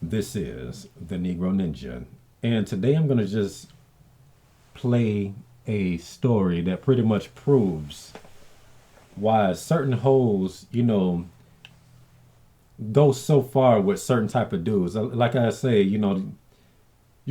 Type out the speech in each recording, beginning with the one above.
This is the Negro Ninja, and today I'm gonna just play a story that pretty much proves why certain hoes, go so far with certain type of dudes. Like I say, you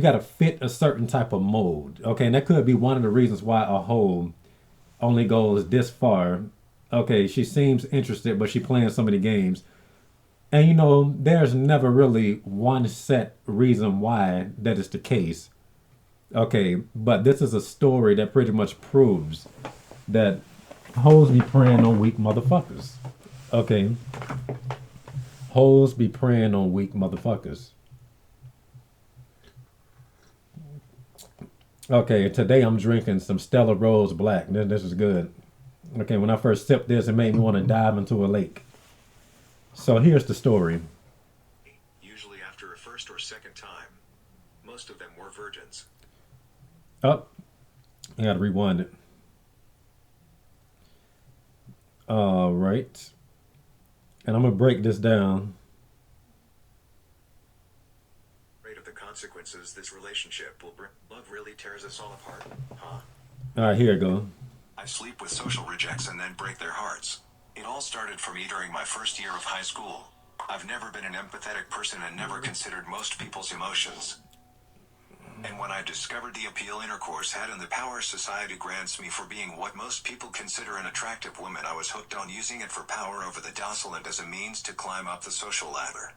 gotta fit a certain type of mold. Okay, and that could be one of the reasons why a hoe only goes this far. Okay, she seems interested, but she playing so many games. And there's never really one set reason why that is the case. Okay, but this is a story that pretty much proves that hoes be preying on weak motherfuckers. Okay, hoes be preying on weak motherfuckers. Okay, today I'm drinking some Stella Rose Black. This is good. Okay, when I first sipped this, it made me want to dive into a lake. So here's the story. Usually after a first or second time. Most of them were virgins. Up, I gotta rewind it. All right, and I'm gonna break this down. Afraid of the consequences this relationship will bring. Love really tears us all apart, huh? All right, here it go. I sleep with social rejects and then break their hearts. It all started for me during my first year of high school. I've never been an empathetic person and never considered most people's emotions. And when I discovered the appeal intercourse had and the power society grants me for being what most people consider an attractive woman, I was hooked on using it for power over the docile and as a means to climb up the social ladder.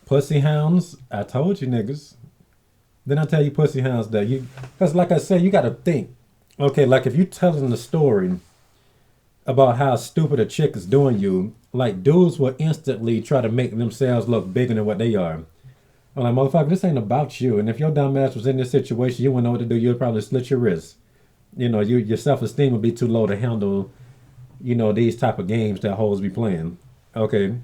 Pussy hounds, I told you niggas. Then I tell you pussy hounds that because like I said, you gotta think. Okay, like if you telling the story about how stupid a chick is doing you, like dudes will instantly try to make themselves look bigger than what they are. I'm like, motherfucker, this ain't about you. And if your dumb ass was in this situation, you wouldn't know what to do. You'd probably slit your wrists. Your self esteem would be too low to handle, these type of games that hoes be playing. Okay.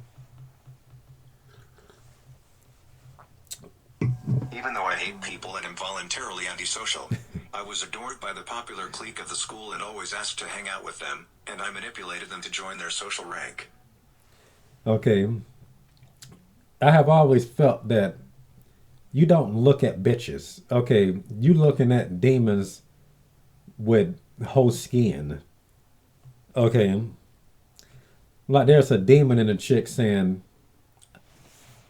Even though I hate people and am voluntarily antisocial, I was adored by the popular clique of the school and always asked to hang out with them, and I manipulated them to join their social rank. Okay. I have always felt that you don't look at bitches. Okay. You looking at demons with whole skin. Okay. Like there's a demon in a chick saying,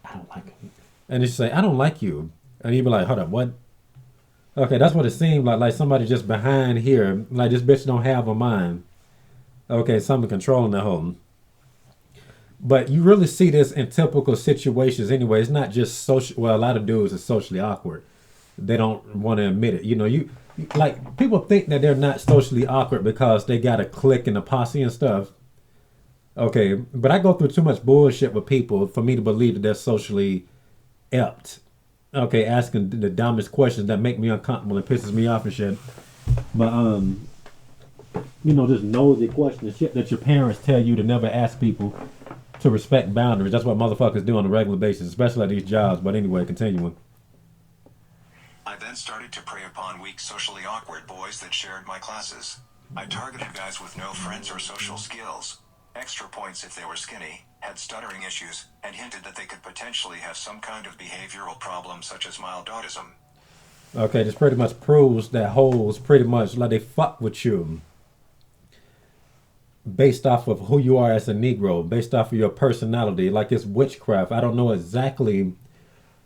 I don't like him. And you say, I don't like you. And you be like, hold up, what? Okay, that's what it seemed like. Like somebody just behind here. Like this bitch don't have a mind. Okay, something controlling the whole. But you really see this in typical situations anyway. It's not just social. Well, a lot of dudes are socially awkward. They don't want to admit it. Like people think that they're not socially awkward because they got a clique and a posse and stuff. Okay, but I go through too much bullshit with people for me to believe that they're socially inept. Okay, asking the dumbest questions that make me uncomfortable and pisses me off and shit. But just nosy questions, shit that your parents tell you to never ask people to respect boundaries. That's what motherfuckers do on a regular basis, especially at these jobs. But anyway, continuing. I then started to prey upon weak, socially awkward boys that shared my classes. I targeted guys with no friends or social skills. Extra points if they were skinny, had stuttering issues, and hinted that they could potentially have some kind of behavioral problem such as mild autism. Okay, this pretty much proves that hoes pretty much like they fuck with you based off of who you are as a Negro, based off of your personality. Like it's witchcraft. I don't know exactly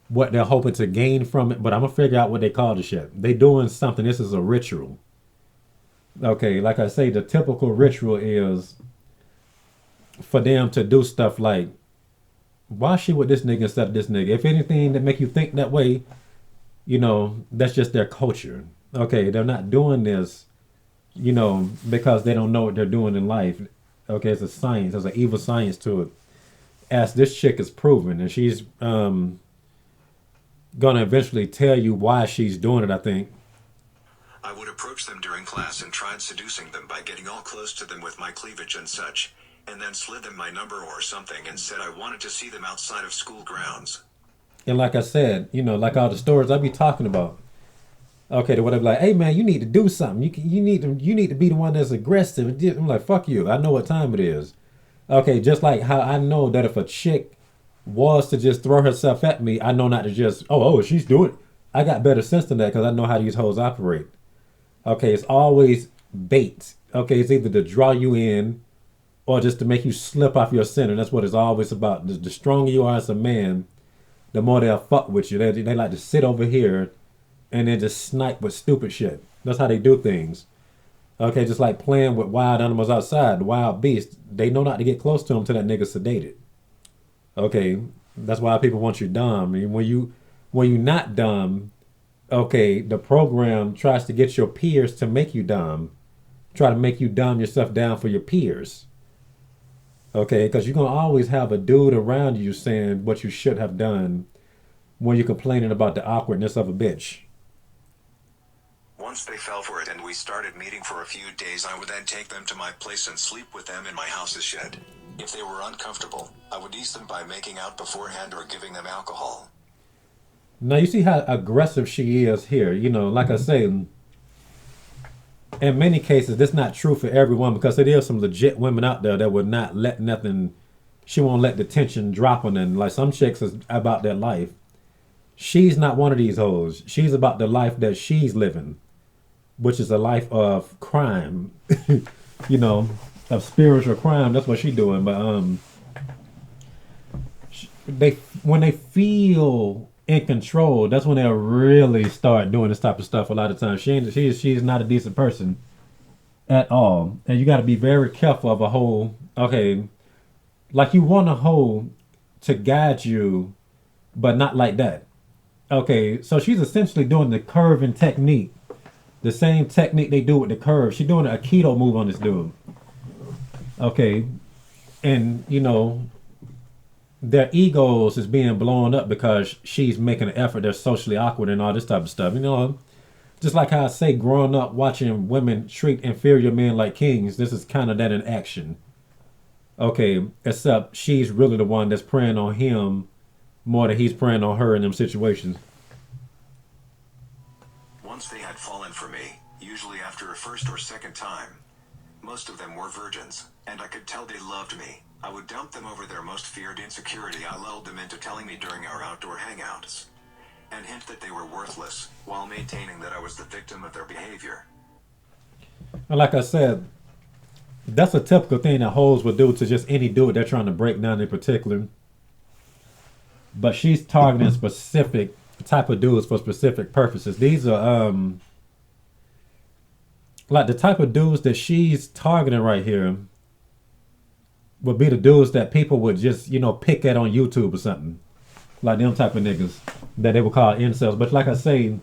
what they're hoping to gain from it, but I'm gonna figure out what they call the shit. They doing something. This is a ritual. Okay, like I say, the typical ritual is for them to do stuff like, why she with this nigga instead of this nigga? If anything that make you think that way, that's just their culture. Okay, they're not doing this, because they don't know what they're doing in life. Okay, it's a science. There's an evil science to it. As this chick is proven, and she's gonna eventually tell you why she's doing it, I think. I would approach them during class and tried seducing them by getting all close to them with my cleavage and such, and then slid them my number or something and said I wanted to see them outside of school grounds. And like I said, like all the stories I be talking about. Okay, to whatever, like, hey man, you need to do something. You need to be the one that's aggressive. I'm like, fuck you. I know what time it is. Okay, just like how I know that if a chick was to just throw herself at me, I know not to just, oh, she's doing it. I got better sense than that because I know how these hoes operate. Okay, it's always bait. Okay, it's either to draw you in or just to make you slip off your center. That's what it's always about. The stronger you are as a man, the more they'll fuck with you. They like to sit over here and then just snipe with stupid shit. That's how they do things. Okay, just like playing with wild animals outside, the wild beasts. They know not to get close to them till that nigga sedated. Okay, that's why people want you dumb. I mean, when you not dumb, okay, the program tries to get your peers to make you dumb. Try to make you dumb yourself down for your peers. Okay, because you're gonna always have a dude around you saying what you should have done when you're complaining about the awkwardness of a bitch. Once they fell for it and we started meeting for a few days, I would then take them to my place and sleep with them in my house's shed. If they were uncomfortable, I would ease them by making out beforehand or giving them alcohol. Now you see how aggressive she is here. Like I say, in many cases, that's not true for everyone because there is some legit women out there that would not let nothing. She won't let the tension drop on them. Like some chicks is about their life. She's not one of these hoes. She's about the life that she's living, which is a life of crime. you know, of spiritual crime. That's what she's doing. But they when they feel in control, that's when they'll really start doing this type of stuff. A lot of times, she's not a decent person at all, and you got to be very careful of a hoe. Okay, like you want a hoe to guide you, but not like that. Okay, so she's essentially doing the curving technique, the same technique they do with the curve. She's doing a keto move on this dude. Okay, and their egos is being blown up because she's making an effort. They're socially awkward and all this type of stuff. Just like how I say, growing up watching women treat inferior men like kings. This is kind of that in action. Okay, except she's really the one that's preying on him more than he's preying on her in them situations. Once they had fallen for me, usually after a first or second time. Most of them were virgins, and I could tell they loved me. I would dump them over their most feared insecurity. I lulled them into telling me during our outdoor hangouts, and hint that they were worthless, while maintaining that I was the victim of their behavior. And like I said, that's a typical thing that hoes will do to just any dude they're trying to break down in particular. But she's targeting specific type of dudes for specific purposes. These are like the type of dudes that she's targeting right here would be the dudes that people would just pick at on YouTube or something, like them type of niggas that they would call incels. But like I say,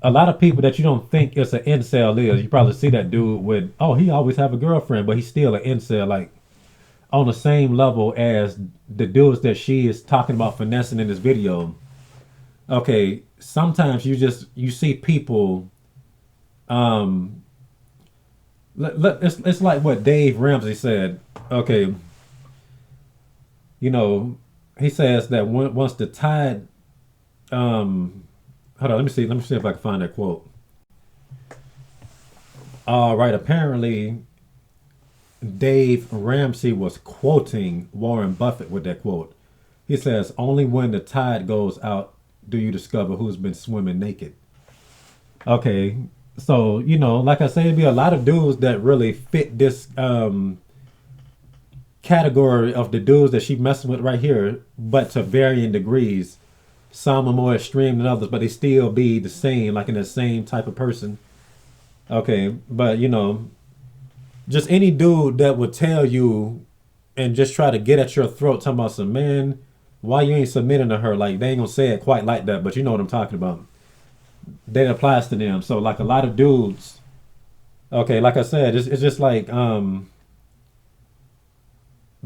a lot of people that you don't think it's an incel is, you probably see that dude with, oh, he always have a girlfriend, but he's still an incel, like on the same level as the dudes that she is talking about finessing in this video. Okay, sometimes you see people. It's like what Dave Ramsey said. Okay, he says that once the tide. Hold on, let me see. Let me see if I can find that quote. All right. Apparently, Dave Ramsey was quoting Warren Buffett with that quote. He says, "Only when the tide goes out do you discover who's been swimming naked." Okay, so like I say, it'd be a lot of dudes that really fit this category of the dudes that she messing with right here, but to varying degrees. Some are more extreme than others, but they still be the same, like in the same type of person. Okay, but just any dude that would tell you and just try to get at your throat talking about some, man, why you ain't submitting to her? Like, they ain't gonna say it quite like that, but you know what I'm talking about. That applies to them. So like a lot of dudes, okay, like I said, it's just like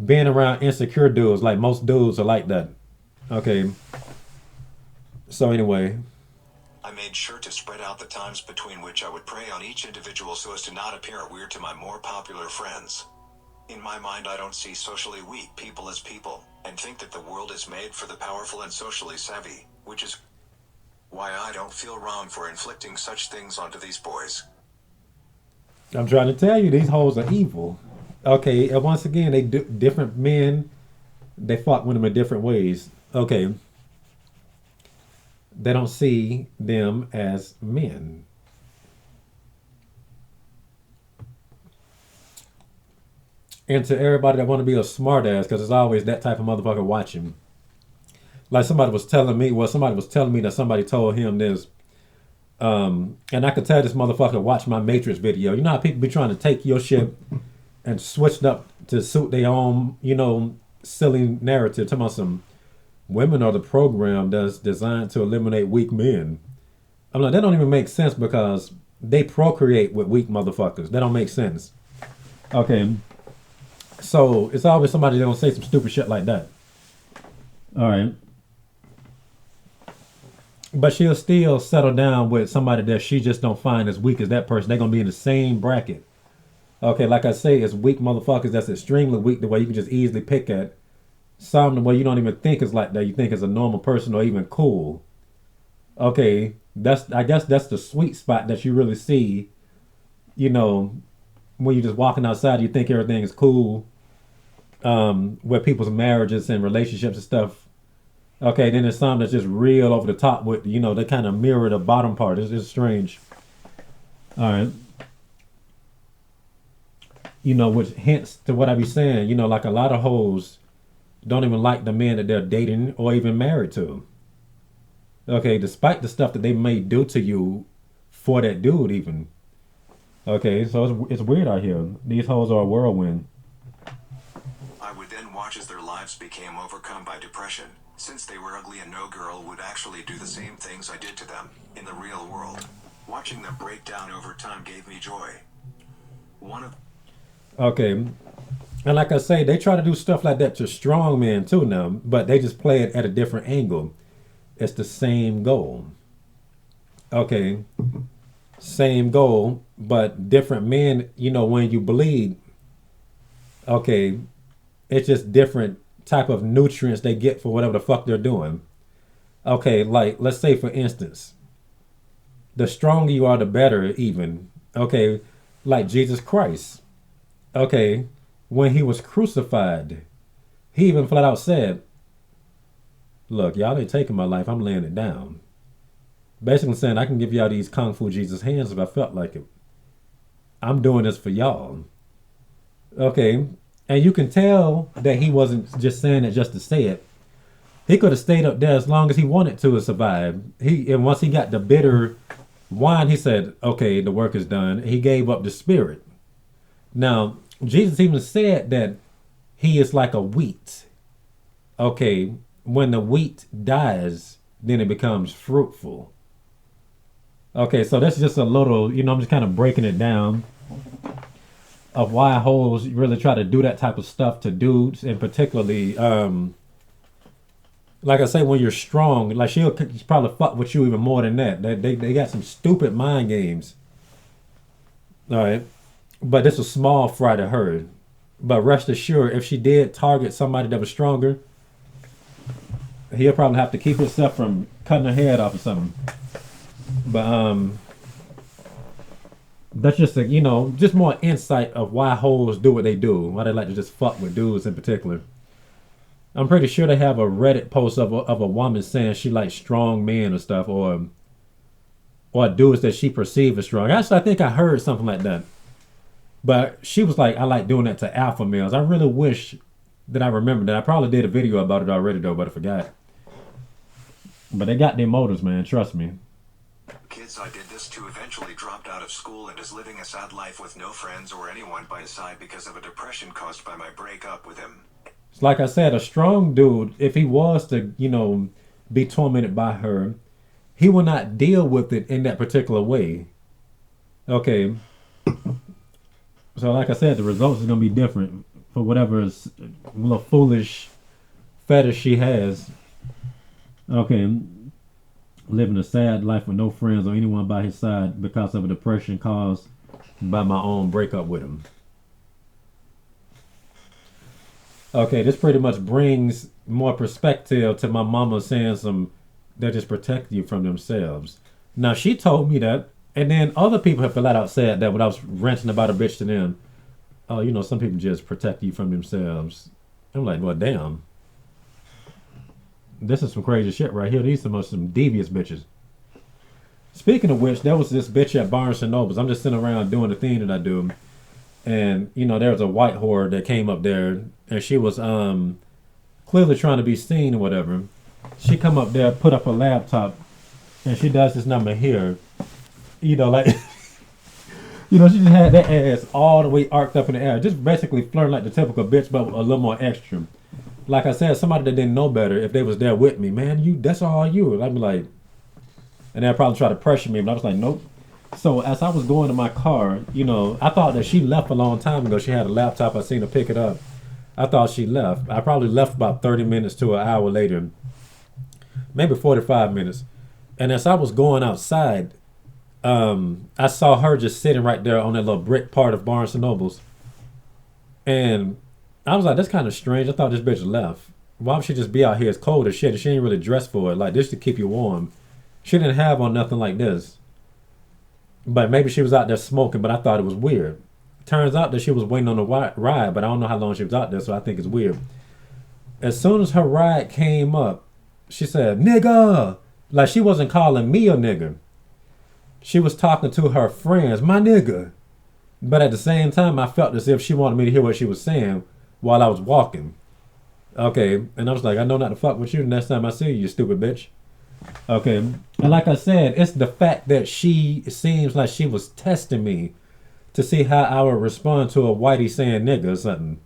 being around insecure dudes. Like most dudes are like that. Okay. So anyway, I made sure to spread out the times between which I would prey on each individual so as to not appear weird to my more popular friends. In my mind, I don't see socially weak people as people, and think that the world is made for the powerful and socially savvy, which is why I don't feel wrong for inflicting such things onto these boys. I'm trying to tell you, these hoes are evil. Okay, and once again, they do different men. They fuck with them in different ways. Okay, they don't see them as men. And to everybody that want to be a smartass, because there's always that type of motherfucker watching. Like somebody was telling me that somebody told him this. And I could tell this motherfucker watch my Matrix video. You know how people be trying to take your shit and switch it up to suit their own, silly narrative. Talking about some women are the program that's designed to eliminate weak men. I'm like, that don't even make sense because they procreate with weak motherfuckers. That don't make sense. Okay. So it's always somebody that gonna say some stupid shit like that. All right. But she'll still settle down with somebody that she just don't find as weak as that person. They're gonna be in the same bracket. Okay, like I say, it's weak motherfuckers that's extremely weak the way you can just easily pick at. Some the way you don't even think is like that. You think is a normal person or even cool. Okay, I guess that's the sweet spot that you really see, you know, when you're just walking outside, you think everything is cool. With people's marriages and relationships and stuff. Okay, then there's some that's just real over the top with, they kind of mirror the bottom part. It's just strange. All right. Which hints to what I be saying. Like a lot of hoes don't even like the men that they're dating or even married to. Okay, despite the stuff that they may do to you for that dude, even. Okay, so it's weird out here. These hoes are a whirlwind. I would then watch as their lives became overcome by depression, since they were ugly and no girl would actually do the same things I did to them in the real world. Watching them break down over time gave me joy. Okay, and like I say, they try to do stuff like that to strong men too now, but they just play it at a different angle. It's the same goal. Okay, same goal, but different men, when you bleed, okay, it's just different type of nutrients they get for whatever the fuck they're doing. Okay, like let's say for instance, the stronger you are, the better even. Okay, like Jesus Christ. Okay, when he was crucified, he even flat out said, look, y'all ain't taking my life, I'm laying it down. Basically saying I can give y'all these Kung Fu Jesus hands if I felt like it. I'm doing this for y'all. Okay, and you can tell that he wasn't just saying it just to say it. He could have stayed up there as long as he wanted to survive. And once he got the bitter wine, he said, okay, the work is done. He gave up the spirit. Now, Jesus even said that he is like a wheat. Okay, when the wheat dies, then it becomes fruitful. Okay, so that's just a little, I'm just kind of breaking it down of why hoes really try to do that type of stuff to dudes, and particularly, like I say, when you're strong, like she'll probably fuck with you even more than that. They got some stupid mind games. All right, but this was small fry to her. But rest assured, if she did target somebody that was stronger, he'll probably have to keep himself from cutting her head off or something. But that's just just more insight of why hoes do what they do, why they like to just fuck with dudes in particular. I'm pretty sure they have a Reddit post of a woman saying she likes strong men or stuff, or dudes that she perceives as strong. Actually, I think I heard something like that. But she was like, I like doing that to alpha males. I really wish that I remembered that. I probably did a video about it already though, but I forgot. But they got their motives, man. Trust me. Kids I did this to eventually dropped out of school and is living a sad life with no friends or anyone by his side because of a depression caused by my breakup with him. Like I said, a strong dude, if he was to, be tormented by her, he will not deal with it in that particular way. Okay. So like I said, the results is going to be different for whatever little foolish fetish she has. Okay. Living a sad life with no friends or anyone by his side because of a depression caused by my own breakup with him. Okay, this pretty much brings more perspective to my mama saying they just protect you from themselves. Now, she told me that, and then other people have flat out said that when I was ranting about a bitch to them. Oh, some people just protect you from themselves. I'm like, well, damn. This is some crazy shit right here. These are some devious bitches. Speaking of which, there was this bitch at Barnes and Nobles. I'm just sitting around doing the thing that I do, and there was a white whore that came up there, and she was clearly trying to be seen or whatever. She come up there, put up her laptop, and she does this number here. Like she just had that ass all the way arced up in the air, just basically flirting like the typical bitch, but a little more extra. Like I said, somebody that didn't know better, if they was there with me, man, that's all you. And I'd be like, and they'd probably try to pressure me, but I was like, nope. So as I was going to my car, I thought that she left a long time ago. She had a laptop. I seen her pick it up. I thought she left. I probably left about 30 minutes to an hour later, maybe 45 minutes. And as I was going outside, I saw her just sitting right there on that little brick part of Barnes and Nobles. And I was like, that's kind of strange. I thought this bitch left. Why would she just be out here? It's cold as shit. And she ain't really dressed for it. Like, this to keep you warm. She didn't have on nothing like this. But maybe she was out there smoking, but I thought it was weird. Turns out that she was waiting on the ride, but I don't know how long she was out there, so I think it's weird. As soon as her ride came up, she said, nigga. Like, she wasn't calling me a nigga. She was talking to her friends, my nigga. But at the same time, I felt as if she wanted me to hear what she was saying while I was walking. Okay, and I was like, I know not to fuck with you the next time I see you, you stupid bitch. Okay, and like I said, it's the fact that she seems like she was testing me to see how I would respond to a whitey saying nigga or something.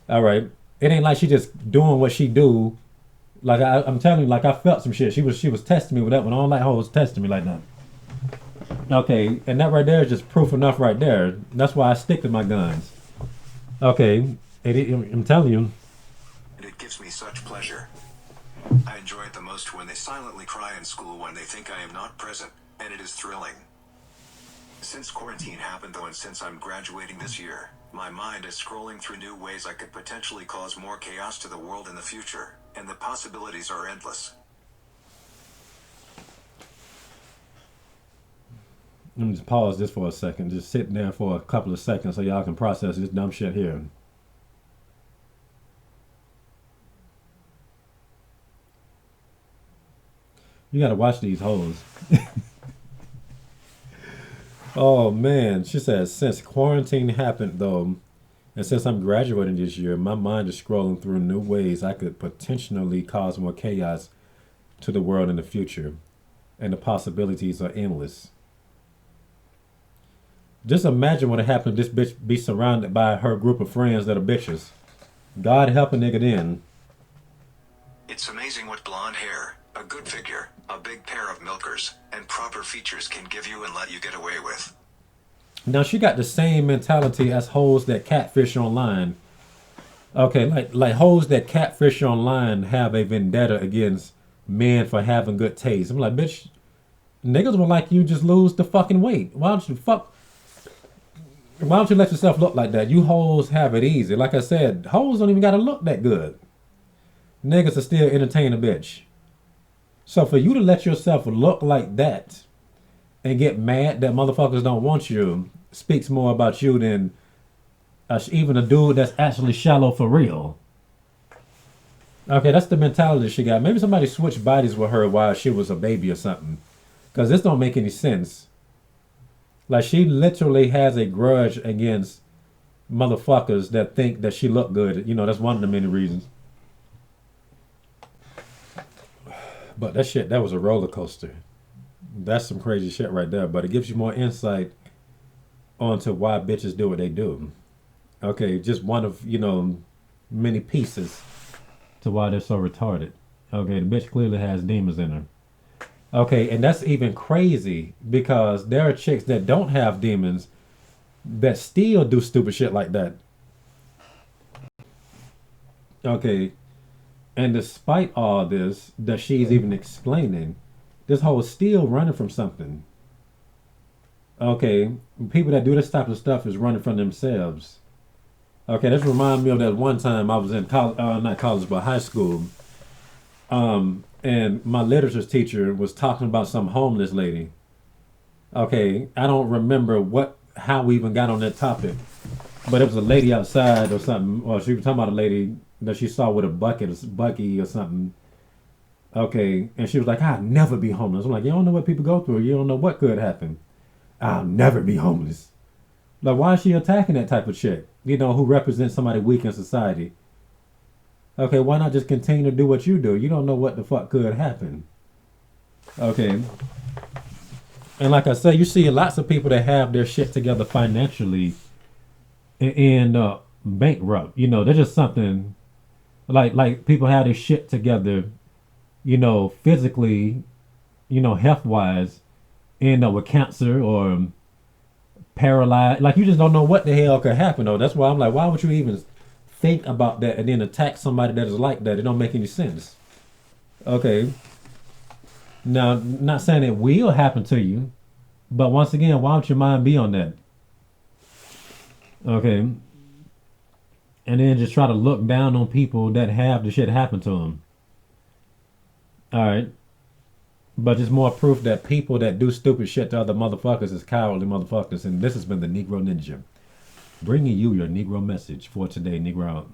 All right, it ain't like she just doing what she do. Like I'm telling you, like I felt some shit. She was testing me with that one. I don't like hoes testing me like that. Okay, and that right there is just proof enough right there. That's why I stick to my guns. Okay, I'm telling you. And it gives me such pleasure. I enjoy it the most when they silently cry in school when they think I am not present, and it is thrilling. Since quarantine happened though, and since I'm graduating this year, my mind is scrolling through new ways I could potentially cause more chaos to the world in the future, and the possibilities are endless. Let me just pause this for a second. Just sit there for a couple of seconds so y'all can process this dumb shit here. You gotta watch these hoes. Oh man, she says, since quarantine happened though, and since I'm graduating this year, my mind is scrolling through new ways I could potentially cause more chaos to the world in the future, and the possibilities are endless. Just imagine what would happen if this bitch be surrounded by her group of friends that are bitches. God help a nigga then. It's amazing what blonde hair, a good figure, a big pair of milkers, and proper features can give you and let you get away with. Now she got the same mentality as hoes that catfish online. Okay, like hoes that catfish online have a vendetta against men for having good taste. I'm like, bitch, niggas would like you just lose the fucking weight. Why don't you let yourself look like that? You hoes have it easy. Like I said, hoes don't even gotta look that good. Niggas are still entertain a bitch. So for you to let yourself look like that and get mad that motherfuckers don't want you speaks more about you than even a dude that's actually shallow for real. Okay, that's the mentality she got. Maybe somebody switched bodies with her while she was a baby or something. Because this don't make any sense. Like, she literally has a grudge against motherfuckers that think that she look good. That's one of the many reasons. But that was a roller coaster. That's some crazy shit right there. But it gives you more insight onto why bitches do what they do. Okay, just one of, many pieces to why they're so retarded. Okay, the bitch clearly has demons in her. Okay, and that's even crazy because there are chicks that don't have demons that still do stupid shit like that. Okay, and despite all this that she's even explaining, this hoe is still running from something. Okay, people that do this type of stuff is running from themselves. Okay, this reminds me of that one time I was in college, not college, but high school. And my literature teacher was talking about some homeless lady. Okay, I don't remember how we even got on that topic, but it was a lady outside or something, or she was talking about a lady that she saw with a buggy or something, Okay, and she was like, "I'll never be homeless." I'm like, "You don't know what people go through. You don't know what could happen. I'll never be homeless." Like, why is she attacking that type of chick? You know, who represents somebody weak in society? Okay, why not just continue to do what you do? You don't know what the fuck could happen. Okay, and like I said, you see lots of people that have their shit together financially and end up bankrupt. You know, they're just something like people have their shit together. You know, physically, you know, health wise, end up with cancer or paralyzed. Like you just don't know what the hell could happen though. That's why I'm like, why would you even think about that and then attack somebody that is like that? It don't make any sense. Okay. Now, not saying it will happen to you, but once again, why don't your mind be on that? Okay. And then just try to look down on people that have the shit happen to them. All right. But it's more proof that people that do stupid shit to other motherfuckers is cowardly motherfuckers. And this has been the Negro Ninja, bringing you your Negro message for today, Negro.